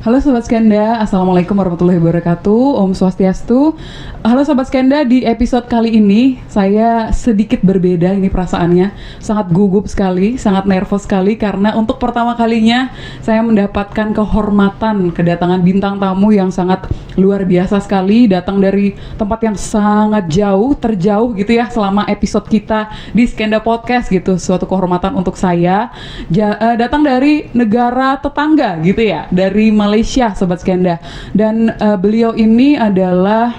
Halo Sobat Skenda, Assalamualaikum warahmatullahi wabarakatuh, Om Swastiastu. Halo Sobat Skenda, di episode kali ini saya sedikit berbeda ini perasaannya. Sangat gugup sekali, sangat nervous sekali karena untuk pertama kalinya saya mendapatkan kehormatan kedatangan bintang tamu yang sangat luar biasa sekali. Datang dari tempat yang sangat jauh, terjauh gitu ya selama episode kita di Skenda Podcast gitu. Suatu kehormatan untuk saya. Datang dari negara tetangga gitu ya, dari Malaysia, Sobat Skenda. Dan beliau ini adalah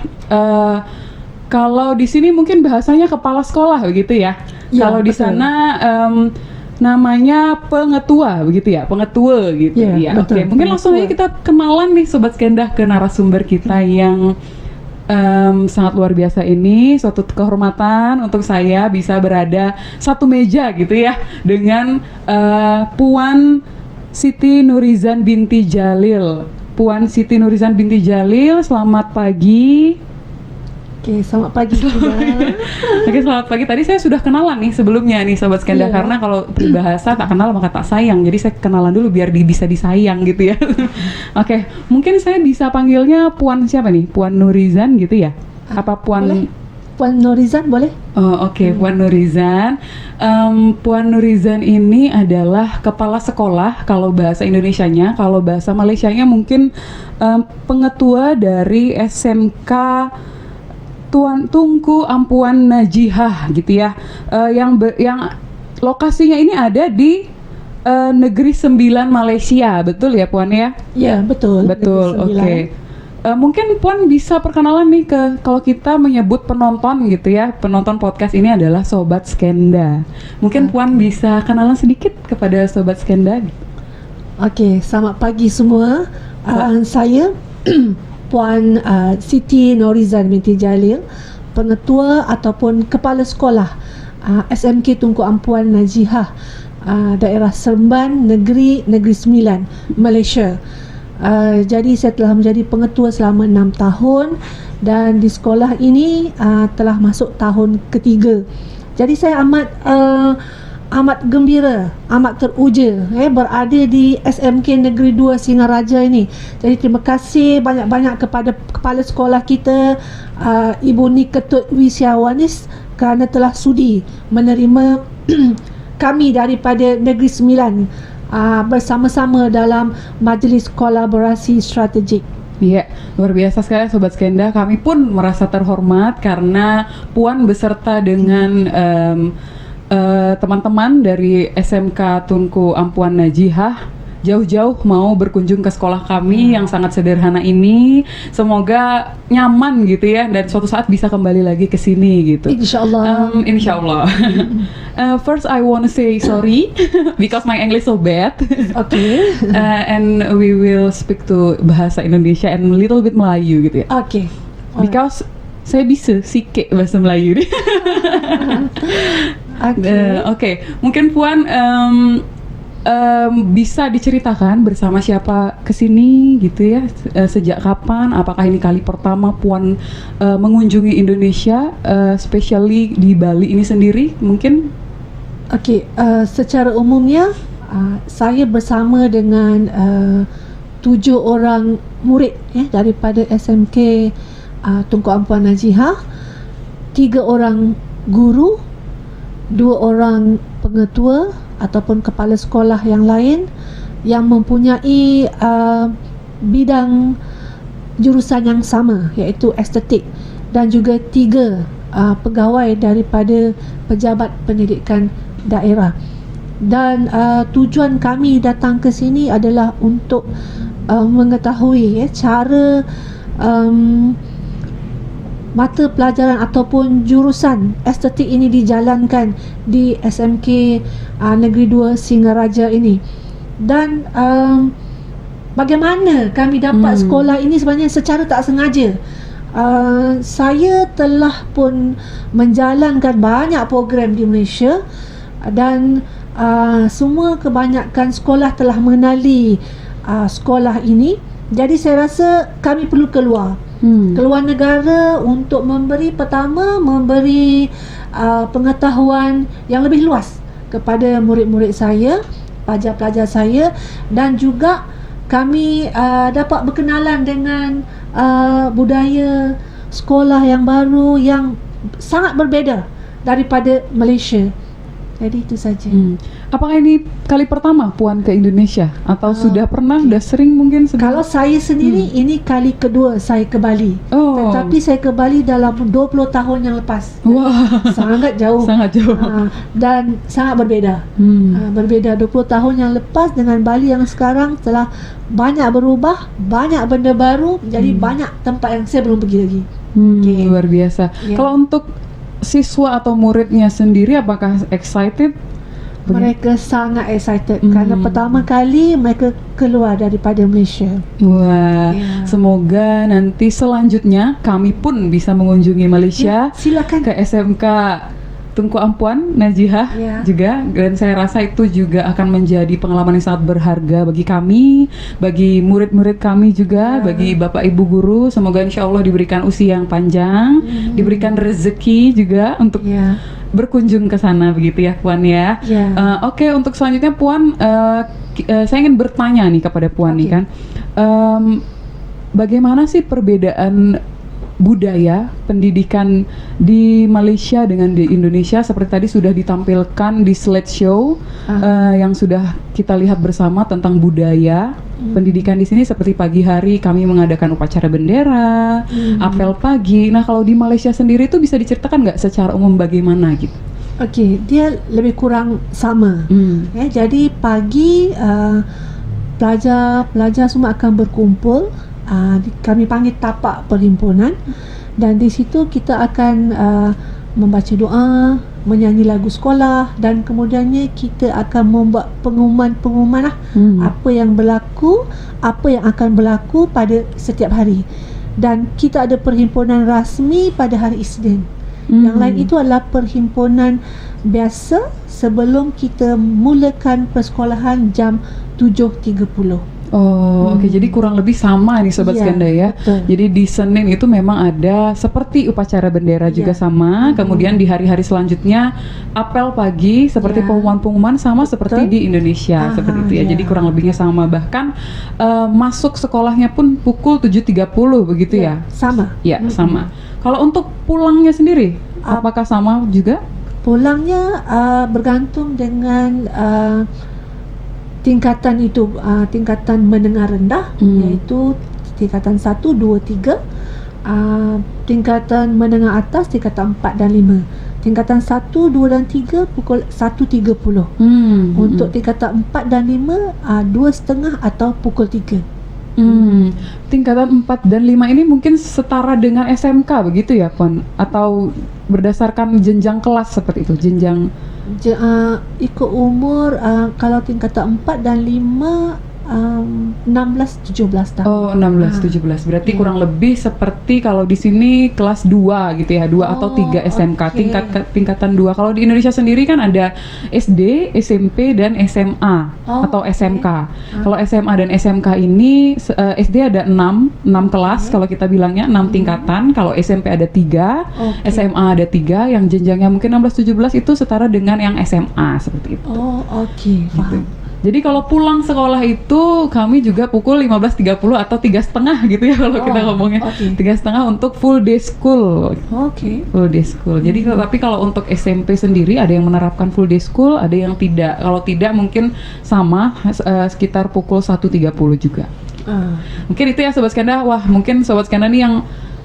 kalau di sini mungkin bahasanya kepala sekolah begitu ya. Ya, Kalau di betul. sana namanya pengetua begitu ya, pengetua gitu ya. Betul, Oke, mungkin langsung aja kita kenalan nih Sobat Skenda ke narasumber kita yang sangat luar biasa ini. Suatu kehormatan untuk saya bisa berada satu meja gitu ya dengan Puan Siti Nurizan binti Jalil. Puan Siti Nurizan binti Jalil, selamat pagi. Oke, selamat pagi juga. Oke, selamat pagi. Tadi saya sudah kenalan nih sebelumnya nih Sobat Skenda, Iya. karena kalau peribahasa tak kenal maka tak sayang. Jadi saya kenalan dulu biar bisa disayang gitu ya. Oke, mungkin saya bisa panggilnya Puan siapa nih? Puan Nurizan gitu ya? Apa Puan? Boleh? Puan Nurizan boleh? Oh, oke, Puan Nurizan. Puan Nurizan ini adalah kepala sekolah kalau bahasa Indonesianya, kalau bahasa Malaysianya mungkin pengetua dari SMK Tunku Ampuan Najihah gitu ya. Yang lokasinya ini ada di Negeri Sembilan Malaysia, betul ya Puan ya? Ya, betul. Betul, Negeri oke. Sembilan. Mungkin Puan bisa perkenalan nih kalau kita menyebut penonton gitu ya, penonton podcast ini adalah Sobat Skenda. Mungkin Puan bisa kenalan sedikit kepada Sobat Skenda. Oke, selamat pagi semua. Saya Puan Siti Nurizan binti Jalil, pengetua ataupun kepala sekolah SMK Tunku Ampuan Najihah, daerah Seremban, Negeri Sembilan, Malaysia. Jadi saya telah menjadi pengetua selama 6 tahun dan di sekolah ini telah masuk tahun ketiga. Jadi saya amat gembira, amat teruja berada di SMK Negeri 2 Singaraja ini. Jadi terima kasih banyak-banyak kepada kepala sekolah kita, Ibu Ni Ketut Wisyawanis, kerana telah sudi menerima kami daripada Negeri Sembilan bersama-sama dalam Majlis Kolaborasi Strategik. Iya, luar biasa sekali Sobat Skenda. Kami pun merasa terhormat karena Puan beserta dengan teman-teman dari SMK Tunku Ampuan Najihah jauh-jauh mau berkunjung ke sekolah kami yang sangat sederhana ini. Semoga nyaman gitu ya dan suatu saat bisa kembali lagi ke sini gitu. InsyaAllah. Insyaallah. First I want to say sorry because my English so bad. Okay. And we will speak to bahasa Indonesia and a little bit Melayu gitu ya. Okay. Because saya bisa sikit bahasa Melayu. Oke, mungkin Puan bisa diceritakan bersama siapa kesini gitu ya, sejak kapan, apakah ini kali pertama Puan mengunjungi Indonesia, especially di Bali ini sendiri mungkin? Okey, secara umumnya saya bersama dengan 7 orang murid daripada SMK Tunku Ampuan Najihah, 3 orang guru, 2 orang pengetua ataupun kepala sekolah yang lain yang mempunyai bidang jurusan yang sama, iaitu estetik, dan juga 3 pegawai daripada pejabat pendidikan daerah. Dan tujuan kami datang ke sini adalah untuk mengetahui cara mata pelajaran ataupun jurusan estetik ini dijalankan di SMK Negeri 2 Singaraja ini. Dan bagaimana kami dapat sekolah ini sebenarnya secara tak sengaja. Saya telah pun menjalankan banyak program di Malaysia dan semua kebanyakan sekolah telah mengenali sekolah ini. Jadi saya rasa kami perlu keluar negara untuk memberi pengetahuan yang lebih luas kepada murid-murid saya, pelajar-pelajar saya, dan juga kami dapat berkenalan dengan budaya sekolah yang baru yang sangat berbeza daripada Malaysia. Jadi itu saja. Apakah ini kali pertama Puan ke Indonesia atau sudah pernah, sudah sering mungkin? Kalau saya sendiri ini kali kedua saya ke Bali. Oh. Tetapi saya ke Bali dalam 20 tahun yang lepas. Wah, Sangat jauh. sangat jauh. Dan sangat berbeza. Berbeza 20 tahun yang lepas dengan Bali yang sekarang telah banyak berubah, banyak benda baru, jadi banyak tempat yang saya belum pergi lagi. Okay. Luar biasa. Ya. Kalau untuk siswa atau muridnya sendiri, apakah excited? Mereka sangat excited karena pertama kali mereka keluar daripada Malaysia. Wah, Ya. semoga nanti selanjutnya kami pun bisa mengunjungi Malaysia, Silakan. ke SMK Tunku Ampuan Najihah Ya. juga, dan saya rasa itu juga akan menjadi pengalaman yang sangat berharga bagi kami, bagi murid-murid kami juga, bagi Bapak Ibu guru. Semoga insya Allah diberikan usia yang panjang, diberikan rezeki juga untuk Ya. berkunjung ke sana, begitu ya Puan ya. Ya. Oke, untuk selanjutnya Puan, saya ingin bertanya nih kepada Puan nih Oke. kan, bagaimana sih perbedaan budaya pendidikan di Malaysia dengan di Indonesia? Seperti tadi sudah ditampilkan di slideshow yang sudah kita lihat bersama tentang budaya pendidikan di sini. Seperti pagi hari kami mengadakan upacara bendera, apel pagi. Nah, kalau di Malaysia sendiri itu bisa diceritakan nggak secara umum bagaimana gitu? Okey, dia lebih kurang sama. Jadi pagi pelajar semua akan berkumpul. Kami panggil tapak perhimpunan, dan di situ kita akan membaca doa, menyanyi lagu sekolah, dan kemudiannya kita akan membuat pengumuman apa yang berlaku, apa yang akan berlaku pada setiap hari. Dan kita ada perhimpunan rasmi pada hari Isnin. Yang lain itu adalah perhimpunan biasa sebelum kita mulakan persekolahan jam 7.30. Oke, jadi kurang lebih sama nih Sobat Iya, Skanda ya. betul. Jadi di Senin itu memang ada seperti upacara bendera juga Iya. sama. Kemudian di hari-hari selanjutnya apel pagi seperti Iya. pengumuman-pengumuman sama seperti di Indonesia, seperti itu ya. iya. Jadi kurang lebihnya sama. Bahkan masuk sekolahnya pun pukul 7.30 begitu ya. Sama. Ya, sama. Kalau untuk pulangnya sendiri apakah sama juga? Pulangnya bergantung dengan tingkatan itu, tingkatan menengah rendah, iaitu tingkatan 1, 2, 3. Tingkatan menengah atas tingkatan 4 dan 5. Tingkatan 1, 2 dan 3 pukul 1.30. Untuk tingkatan 4 dan 5 2.30 atau pukul 3. Tingkatan 4 dan 5 ini mungkin setara dengan SMK begitu ya, Pon? Atau berdasarkan jenjang kelas seperti itu, jenjang Ikut umur, kalau tingkatan 4 dan 5 16-17 tahun. Oh, 16-17. Berarti Iya. kurang lebih seperti kalau di sini kelas 2 gitu ya, 2 atau 3 SMK, oke. tingkatan 2. Kalau di Indonesia sendiri kan ada SD, SMP dan SMA atau oke. SMK. Kalau SMA dan SMK ini SD ada 6 kelas kalau kita bilangnya 6 tingkatan. Kalau SMP ada 3, Oke. SMA ada 3, yang jenjangnya mungkin 16-17 itu setara dengan yang SMA seperti itu. Oh, okey, Gitu. faham. Jadi kalau pulang sekolah itu kami juga pukul 15.30 atau 3.30 gitu ya kalau kita ngomongnya. oke. 3.30 untuk full day school. Okey. Full day school. Jadi tapi kalau untuk SMP sendiri ada yang menerapkan full day school, ada yang tidak. Kalau tidak mungkin sama sekitar pukul 1.30 juga. Mungkin itu ya Sobat Skanda. Wah, mungkin Sobat Skanda nih yang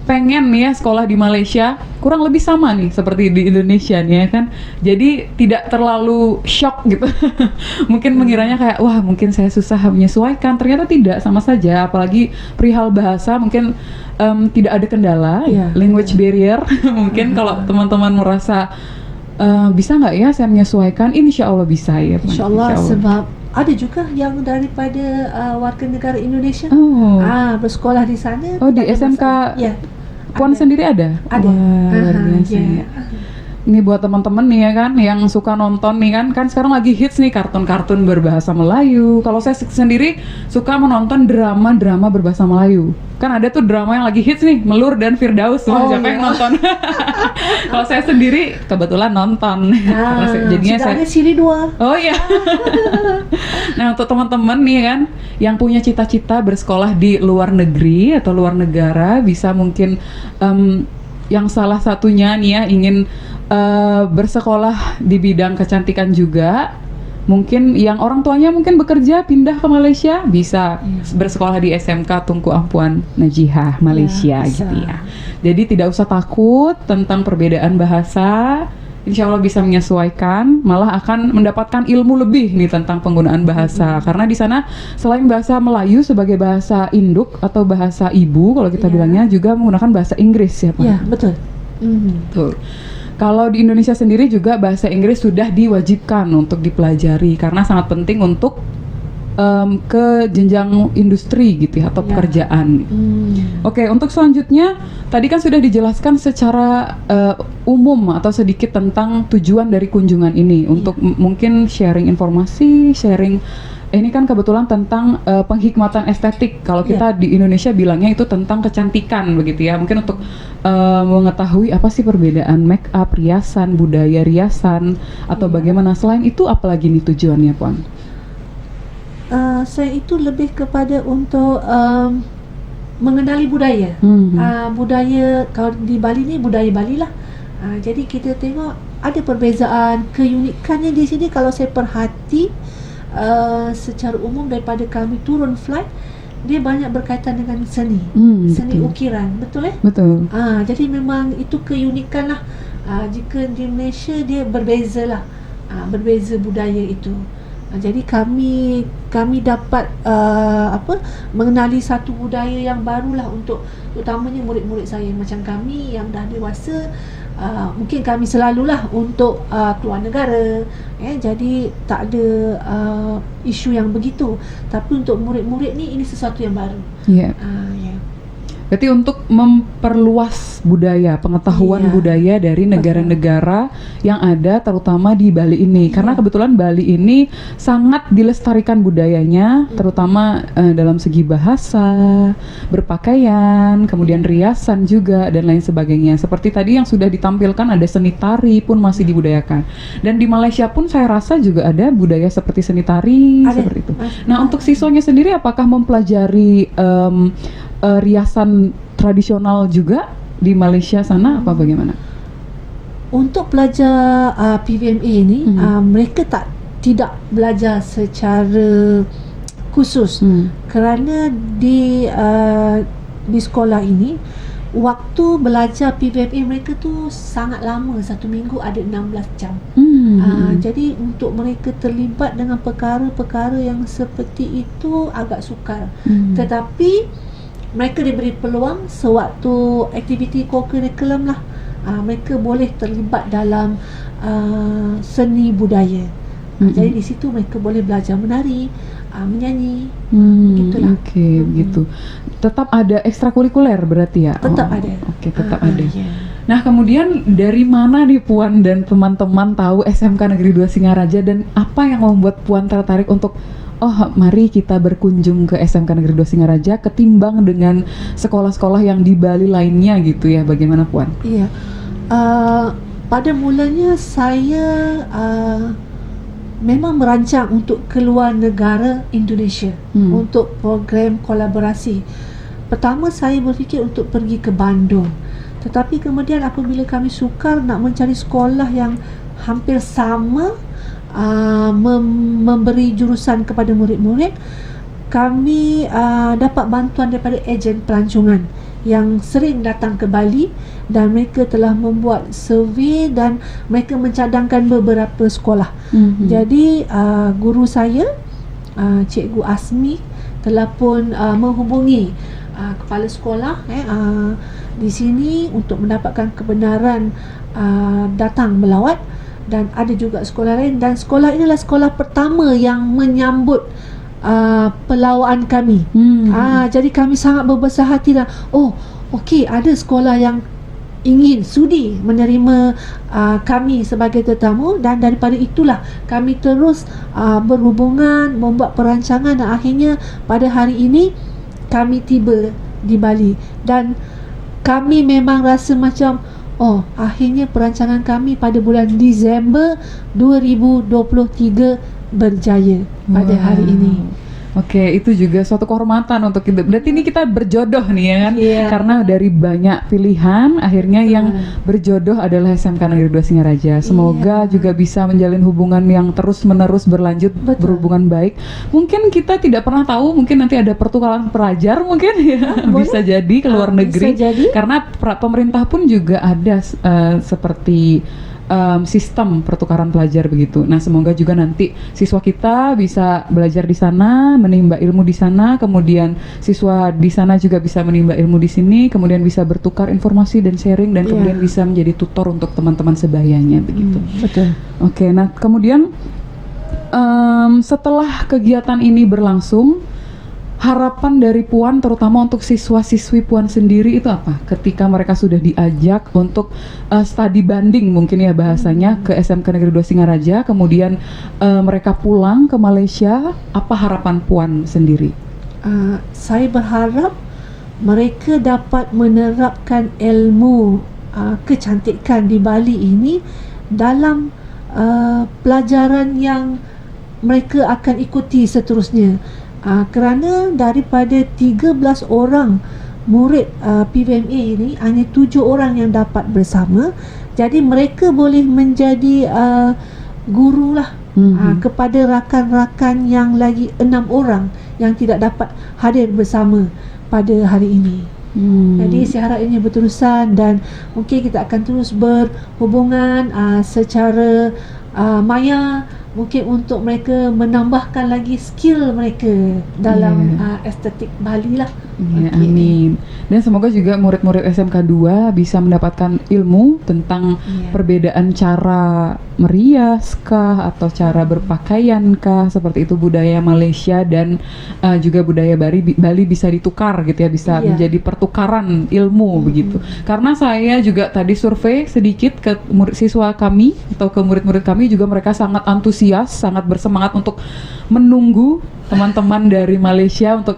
pengen nih ya sekolah di Malaysia kurang lebih sama nih seperti di Indonesia nih ya kan. Jadi tidak terlalu shock gitu. Mungkin mengiranya kayak wah mungkin saya susah menyesuaikan, ternyata tidak, sama saja. Apalagi perihal bahasa mungkin tidak ada kendala, Ya, language barrier. Mungkin kalau teman-teman merasa bisa nggak ya saya menyesuaikan, insya Allah bisa ya. Puan. InsyaAllah, sebab ada juga yang daripada warga negara Indonesia Oh. bersekolah di sana. Oh, di tidak ada SMK masalah. Ya. Puan ada. sendiri ada? Ada. Wah, luar biasa ya. ya. Ini buat teman-teman nih ya kan yang suka nonton nih kan sekarang lagi hits nih kartun-kartun berbahasa Melayu. Kalau saya sendiri suka menonton drama-drama berbahasa Melayu. Kan ada tuh drama yang lagi hits nih, Melur dan Firdaus. Wah, siapa yang nonton? Kalau saya sendiri kebetulan nonton. Jadinya sudah saya ada siri 2. Oh iya. Nah, untuk teman-teman nih kan yang punya cita-cita bersekolah di luar negeri atau luar negara, bisa mungkin yang salah satunya nih ya ingin bersekolah di bidang kecantikan juga. Mungkin yang orang tuanya mungkin bekerja pindah ke Malaysia, bisa bersekolah di SMK Tunku Ampuan Najihah Malaysia gitu ya. Jadi tidak usah takut tentang perbedaan bahasa. Insya Allah bisa menyesuaikan, malah akan mendapatkan ilmu lebih nih tentang penggunaan bahasa. Karena di sana selain bahasa Melayu sebagai bahasa induk atau bahasa ibu, kalau kita bilangnya juga menggunakan bahasa Inggris ya Pak? Ya, betul. Betul. Kalau di Indonesia sendiri juga bahasa Inggris sudah diwajibkan untuk dipelajari karena sangat penting untuk ke jenjang industri gitu ya atau pekerjaan. Oke, untuk selanjutnya tadi kan sudah dijelaskan secara umum atau sedikit tentang tujuan dari kunjungan ini untuk mungkin sharing informasi, sharing ini kan kebetulan tentang penghikmatan estetik. Kalau kita di Indonesia bilangnya itu tentang kecantikan begitu ya. Mungkin untuk mengetahui apa sih perbedaan make up, riasan, budaya riasan atau bagaimana. Selain itu apalagi nih tujuannya, Puan? Saya itu lebih kepada untuk mengenali budaya. Budaya kalau di Bali ni budaya Bali lah. Jadi kita tengok ada perbezaan, keunikannya di sini. Kalau saya perhati secara umum daripada kami turun flight, dia banyak berkaitan dengan seni, seni ukiran, betul? Betul. Jadi memang itu keunikan lah. Jika di Malaysia dia berbeza lah, berbeza budaya itu. Jadi kami dapat mengenali satu budaya yang barulah untuk utamanya murid-murid saya macam kami yang dah dewasa. Mungkin kami selalulah untuk keluar negara, jadi tak ada isu yang begitu. Tapi untuk murid-murid ni ini sesuatu yang baru. Berarti untuk memperluas budaya, pengetahuan budaya dari negara-negara yang ada terutama di Bali ini. Karena kebetulan Bali ini sangat dilestarikan budayanya, terutama dalam segi bahasa, berpakaian, kemudian riasan juga dan lain sebagainya. Seperti tadi yang sudah ditampilkan ada seni tari pun masih dibudayakan. Dan di Malaysia pun saya rasa juga ada budaya seperti seni tari, seperti itu. Nah, untuk siswanya sendiri apakah mempelajari riasan tradisional juga di Malaysia sana apa bagaimana? Untuk pelajar PVMA ini, mereka tidak belajar secara khusus kerana di sekolah ini waktu belajar PVMA mereka tu sangat lama, 1 minggu ada 16 jam. Jadi untuk mereka terlibat dengan perkara-perkara yang seperti itu agak sukar. Tetapi mereka diberi peluang sewaktu aktiviti co-curriculum lah, mereka boleh terlibat dalam seni budaya. Jadi di situ mereka boleh belajar menari, menyanyi, begitulah. Begitu. Tetap ada ekstrakurikuler berarti ya? Tetap ada. Tetap ada. Nah, kemudian dari mana nih Puan dan teman-teman tahu SMK Negeri 2 Singaraja dan apa yang membuat Puan tertarik untuk mari kita berkunjung ke SMK Negeri 2 Singaraja ketimbang dengan sekolah-sekolah yang di Bali lainnya gitu ya, bagaimana Puan? Iya, pada mulanya saya memang merancang untuk keluar negara Indonesia untuk program kolaborasi. Pertama saya berfikir untuk pergi ke Bandung, tetapi kemudian apabila kami sukar nak mencari sekolah yang hampir sama, memberi jurusan kepada murid-murid, kami dapat bantuan daripada ejen pelancongan yang sering datang ke Bali dan mereka telah membuat survey dan mereka mencadangkan beberapa sekolah. Jadi guru saya, Cikgu Asmi, telah pun menghubungi kepala sekolah di sini untuk mendapatkan kebenaran datang melawat. Dan ada juga sekolah lain, dan sekolah inilah sekolah pertama yang menyambut pelawaan kami. Jadi kami sangat berbesar hati lah. Okey, ada sekolah yang ingin sudi menerima kami sebagai tetamu, dan daripada itulah kami terus berhubungan, membuat perancangan, dan akhirnya pada hari ini kami tiba di Bali. Dan kami memang rasa macam akhirnya perancangan kami pada bulan Disember 2023 berjaya pada hari ini. Oke, itu juga suatu kehormatan untuk kita. Berarti ini kita berjodoh nih ya kan? Iya. Karena dari banyak pilihan, akhirnya yang berjodoh adalah SMK Negeri 2 Singaraja. Semoga juga bisa menjalin hubungan yang terus-menerus berlanjut, berhubungan baik. Mungkin kita tidak pernah tahu, mungkin nanti ada pertukaran pelajar mungkin ya. Bisa jadi ke luar negeri. Bisa jadi. Karena pemerintah pun juga ada seperti sistem pertukaran pelajar begitu. Nah, semoga juga nanti siswa kita bisa belajar di sana, menimba ilmu di sana, kemudian siswa di sana juga bisa menimba ilmu di sini, kemudian bisa bertukar informasi dan sharing, dan kemudian bisa menjadi tutor untuk teman-teman sebayanya begitu. Betul. Oke, nah kemudian setelah kegiatan ini berlangsung, harapan dari Puan terutama untuk siswa-siswi Puan sendiri itu apa? Ketika mereka sudah diajak untuk studi banding mungkin ya bahasanya ke SMK Negeri 2 Singaraja, kemudian mereka pulang ke Malaysia, apa harapan Puan sendiri? Saya berharap mereka dapat menerapkan ilmu kecantikan di Bali ini dalam pelajaran yang mereka akan ikuti seterusnya. Kerana daripada 13 orang murid PVMA ini, hanya 7 orang yang dapat bersama. Jadi mereka boleh menjadi guru lah kepada rakan-rakan yang lagi 6 orang yang tidak dapat hadir bersama pada hari ini. Jadi saya harap ini berterusan, dan mungkin kita akan terus berhubungan secara maya, mungkin untuk mereka menambahkan lagi skill mereka dalam estetik Bali lah. Ya, amin. Dan semoga juga murid-murid SMK 2 bisa mendapatkan ilmu tentang perbedaan cara merias kah, atau cara berpakaian kah, seperti itu budaya Malaysia dan juga budaya Bali bisa ditukar gitu ya, bisa menjadi pertukaran ilmu begitu. Karena saya juga tadi survei sedikit ke siswa kami atau ke murid-murid kami juga, mereka sangat antusias, sangat bersemangat untuk menunggu teman-teman dari Malaysia untuk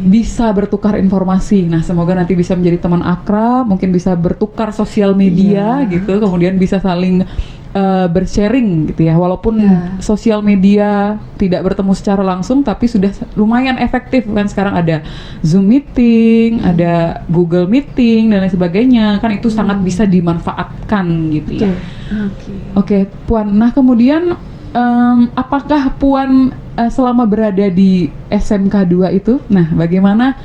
bisa bertukar informasi. Nah, semoga nanti bisa menjadi teman akrab, mungkin bisa bertukar sosial media gitu, kemudian bisa saling bersharing gitu ya. Walaupun sosial media tidak bertemu secara langsung, tapi sudah lumayan efektif kan. Sekarang ada Zoom meeting, ada Google meeting dan lain sebagainya. Kan itu sangat bisa dimanfaatkan gitu ya. Oke, Puan. Nah, kemudian apakah Puan selama berada di SMK 2 itu, nah bagaimana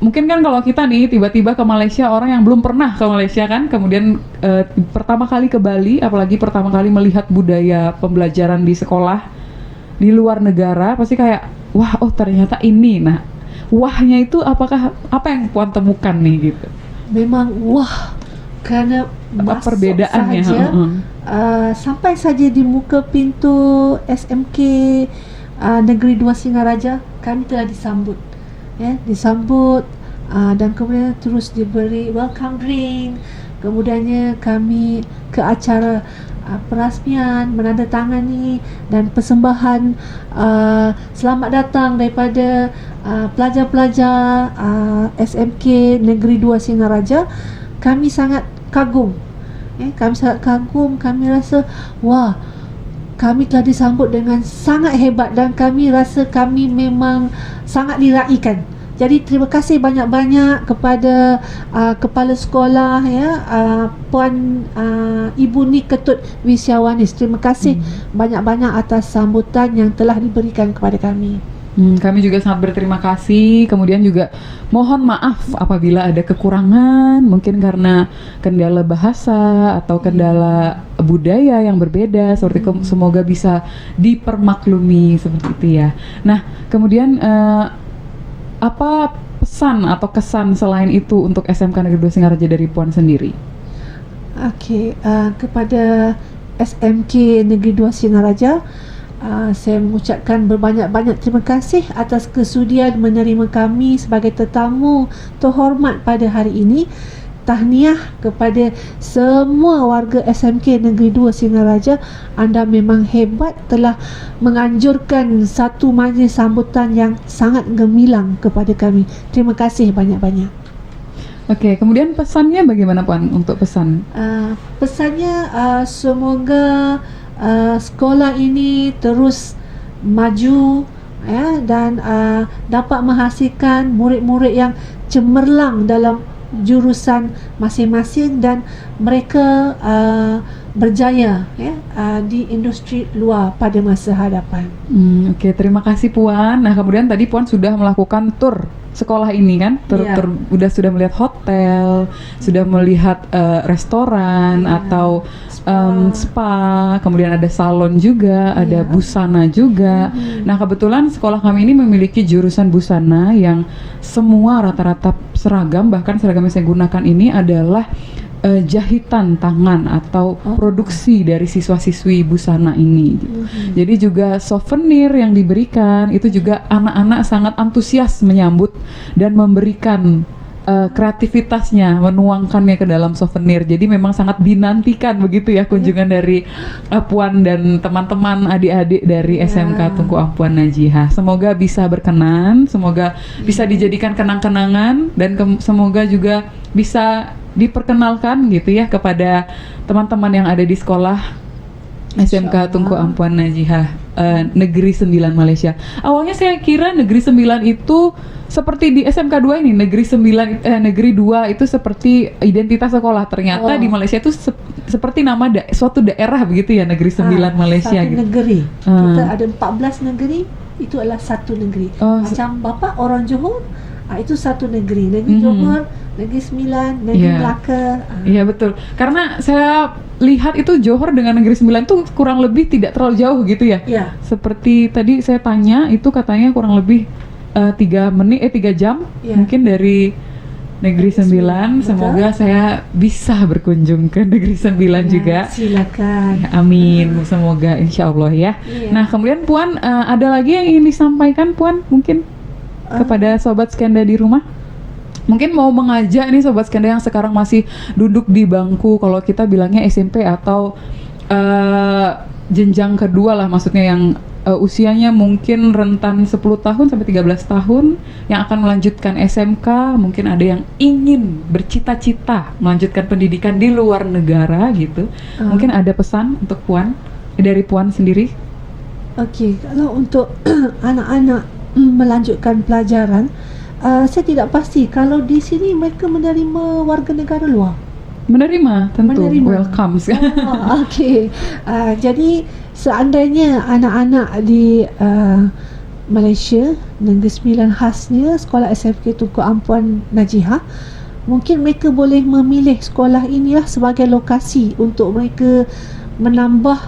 mungkin kan kalau kita nih tiba-tiba ke Malaysia, orang yang belum pernah ke Malaysia kan, kemudian pertama kali ke Bali, apalagi pertama kali melihat budaya pembelajaran di sekolah di luar negara, pasti kayak wah, ternyata ini. Nah, wahnya itu apa yang Puan temukan nih gitu? Memang wah, karena perbedaannya sampai saja di muka pintu SMK Negeri 2 Singaraja kami telah disambut, dan kemudian terus diberi welcome drink. Kemudiannya kami ke acara perasmian, menandatangani dan persembahan selamat datang daripada pelajar-pelajar SMK Negeri 2 Singaraja. Kami sangat kagum. Kami rasa wah, kami telah disambut dengan sangat hebat, dan kami rasa kami memang sangat diraikan. Jadi terima kasih banyak-banyak kepada kepala sekolah Puan Ibu Ni Ketut Wisyawanis. Terima kasih banyak-banyak atas sambutan yang telah diberikan kepada kami. Kami juga sangat berterima kasih. Kemudian juga mohon maaf apabila ada kekurangan, mungkin karena kendala bahasa atau kendala budaya yang berbeda, seperti semoga bisa dipermaklumi seperti itu ya. Nah, kemudian apa pesan atau kesan selain itu untuk SMK Negeri 2 Singaraja dari Puan sendiri? Kepada SMK Negeri 2 Singaraja, saya mengucapkan berbanyak-banyak terima kasih atas kesudian menerima kami sebagai tetamu terhormat pada hari ini. tahniah kepada semua warga SMK Negeri 2 Singaraja. Anda memang hebat, telah menganjurkan satu majlis sambutan yang sangat gemilang kepada kami. Terima kasih banyak-banyak. Oke, kemudian pesannya bagaimana Puan untuk pesan? Pesannya semoga sekolah ini terus maju, ya, dan dapat menghasilkan murid-murid yang cemerlang dalam jurusan masing-masing dan mereka berjaya, ya, di industri luar pada masa hadapan. Oke, terima kasih Puan. Nah, kemudian tadi Puan sudah melakukan tur sekolah ini kan, Iya. sudah melihat hotel, sudah melihat restoran Iya. atau spa, kemudian ada salon juga, ada Iya. busana juga. Nah, kebetulan sekolah kami ini memiliki jurusan busana yang semua rata-rata seragam, bahkan seragam yang saya gunakan ini adalah jahitan tangan atau produksi dari siswa-siswi busana ini. Jadi juga souvenir yang diberikan itu juga anak-anak sangat antusias menyambut dan memberikan kreativitasnya, menuangkannya ke dalam souvenir. Jadi memang sangat dinantikan begitu ya kunjungan dari Puan dan teman-teman adik-adik dari SMK Tunku Ampuan Najihah. Semoga bisa berkenan, semoga bisa dijadikan kenang-kenangan dan semoga juga bisa diperkenalkan gitu ya kepada teman-teman yang ada di sekolah SMK Tunku Ampuan Najihah Negeri 9 Malaysia. Awalnya saya kira Negeri 9 itu seperti di SMK 2 ini, Negeri 2 itu seperti identitas sekolah. Ternyata di Malaysia itu seperti nama suatu daerah begitu ya, Negeri 9 Malaysia satu gitu. negeri. Kita ada 14 negeri, itu adalah satu negeri. Macam Bapak orang Johor, itu satu negeri. Negeri Johor, Negeri 9, Negeri Melaka. Iya betul. Karena saya lihat itu Johor dengan Negeri 9 itu kurang lebih tidak terlalu jauh gitu ya. Iya. Seperti tadi saya tanya itu katanya kurang lebih 3 jam mungkin dari Negeri 9. Semoga saya bisa berkunjung ke Negeri 9 juga. Silakan. Ya, amin. Semoga insya Allah ya. Nah kemudian Puan ada lagi yang ingin disampaikan Puan mungkin kepada sobat Skenda di rumah? Mungkin mau mengajak nih sobat Skenda yang sekarang masih duduk di bangku, kalau kita bilangnya SMP atau jenjang kedua lah, maksudnya yang usianya mungkin rentan 10 tahun sampai 13 tahun yang akan melanjutkan SMK, mungkin ada yang ingin bercita-cita melanjutkan pendidikan di luar negara gitu. Mungkin ada pesan untuk Puan dari Puan sendiri? Okey, kalau untuk anak-anak melanjutkan pelajaran, saya tidak pasti kalau di sini mereka menerima warga negara luar. Menerima, tentu. Welcome. Okey. Jadi seandainya anak-anak di Malaysia, Negeri 9 khasnya sekolah SMK Tunku Ampuan Najihah, mungkin mereka boleh memilih sekolah inilah sebagai lokasi untuk mereka menambah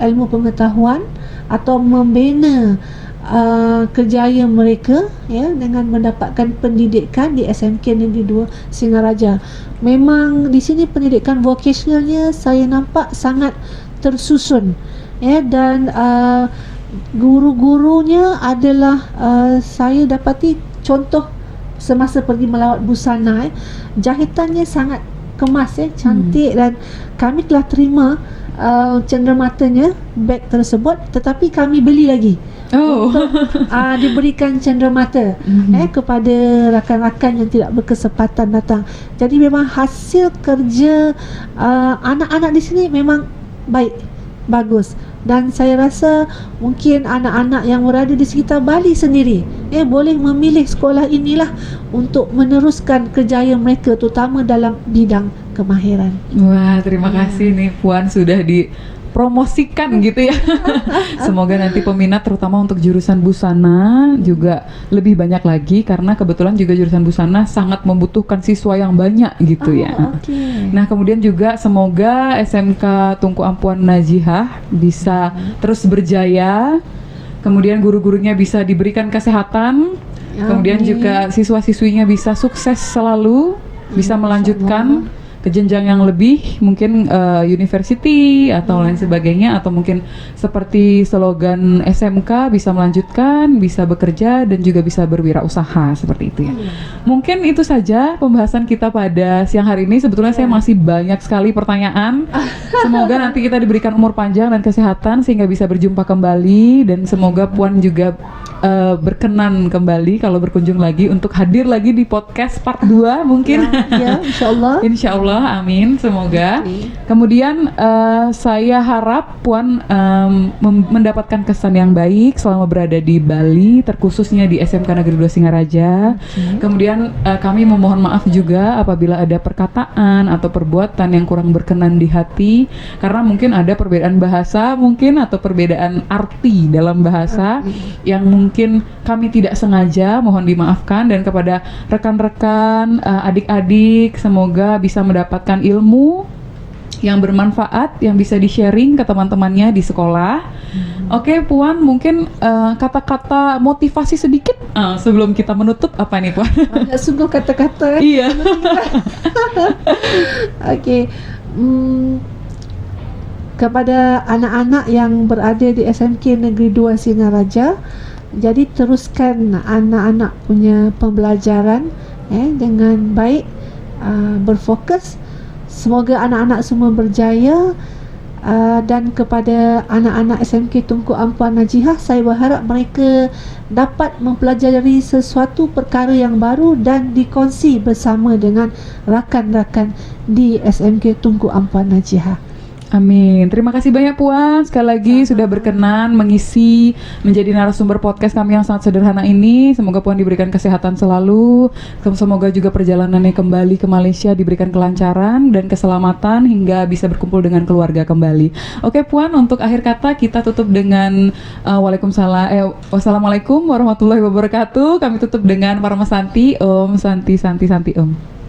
ilmu pengetahuan atau membina kerjaya mereka, ya, dengan mendapatkan pendidikan di SMK Negeri 2 Singaraja. Memang di sini pendidikan vocationalnya saya nampak sangat tersusun, ya, dan guru-gurunya adalah saya dapati contoh semasa pergi melawat busana, jahitannya sangat kemas, cantik, dan kami telah terima cenderamata beg tersebut, tetapi kami beli lagi untuk diberikan cenderamata kepada rakan-rakan yang tidak berkesempatan datang. Jadi memang hasil kerja anak-anak di sini memang baik, bagus, dan saya rasa mungkin anak-anak yang berada di sekitar Bali sendiri boleh memilih sekolah inilah untuk meneruskan kerjaya mereka, terutama dalam bidang kemahiran. Wah, terima kasih nih Puan sudah dipromosikan gitu ya. Semoga nanti peminat terutama untuk jurusan busana juga lebih banyak lagi, karena kebetulan juga jurusan busana sangat membutuhkan siswa yang banyak gitu ya. Nah, kemudian juga semoga SMK Tunku Ampuan Najihah bisa terus berjaya. Kemudian guru-gurunya bisa diberikan kesehatan. Kemudian juga siswa-siswinya bisa sukses selalu, bisa melanjutkan ke jenjang yang lebih, mungkin university atau lain sebagainya, atau mungkin seperti slogan SMK bisa melanjutkan, bisa bekerja dan juga bisa berwirausaha seperti itu ya. Mungkin itu saja pembahasan kita pada siang hari ini. Sebetulnya saya masih banyak sekali pertanyaan. Semoga nanti kita diberikan umur panjang dan kesehatan sehingga bisa berjumpa kembali, dan semoga Puan juga berkenan kembali kalau berkunjung lagi untuk hadir lagi di podcast part 2 mungkin. Ya, insyaallah. Insyaallah, amin, semoga. Kemudian saya harap Puan mendapatkan kesan yang baik selama berada di Bali, terkhususnya di SMK Negeri 2 Singaraja. Kemudian kami memohon maaf juga apabila ada perkataan atau perbuatan yang kurang berkenan di hati, karena mungkin ada perbedaan bahasa mungkin atau perbedaan arti dalam bahasa yang mungkin kami tidak sengaja, mohon dimaafkan. Dan kepada rekan-rekan, adik-adik, semoga bisa mendapatkan ilmu yang bermanfaat, yang bisa di-sharing ke teman-temannya di sekolah. Oke, Puan, mungkin kata-kata motivasi sedikit sebelum kita menutup, apa nih, Puan? Banyak sungguh kata-kata. Iya. Okey. Kepada anak-anak yang berada di SMK Negeri 2 Singaraja, jadi teruskan anak-anak punya pembelajaran dengan baik, berfokus. Semoga anak-anak semua berjaya. Dan kepada anak-anak SMK Tunku Ampuan Najihah, saya berharap mereka dapat mempelajari sesuatu perkara yang baru dan dikongsi bersama dengan rakan-rakan di SMK Tunku Ampuan Najihah. Amin. Terima kasih banyak Puan sekali lagi sudah berkenan mengisi menjadi narasumber podcast kami yang sangat sederhana ini. Semoga Puan diberikan kesehatan selalu. Semoga juga perjalanannya kembali ke Malaysia diberikan kelancaran dan keselamatan hingga bisa berkumpul dengan keluarga kembali. Oke Puan, untuk akhir kata kita tutup dengan wassalamualaikum warahmatullahi wabarakatuh. Kami tutup dengan Parma Santi, Om Santi Santi Santi Om.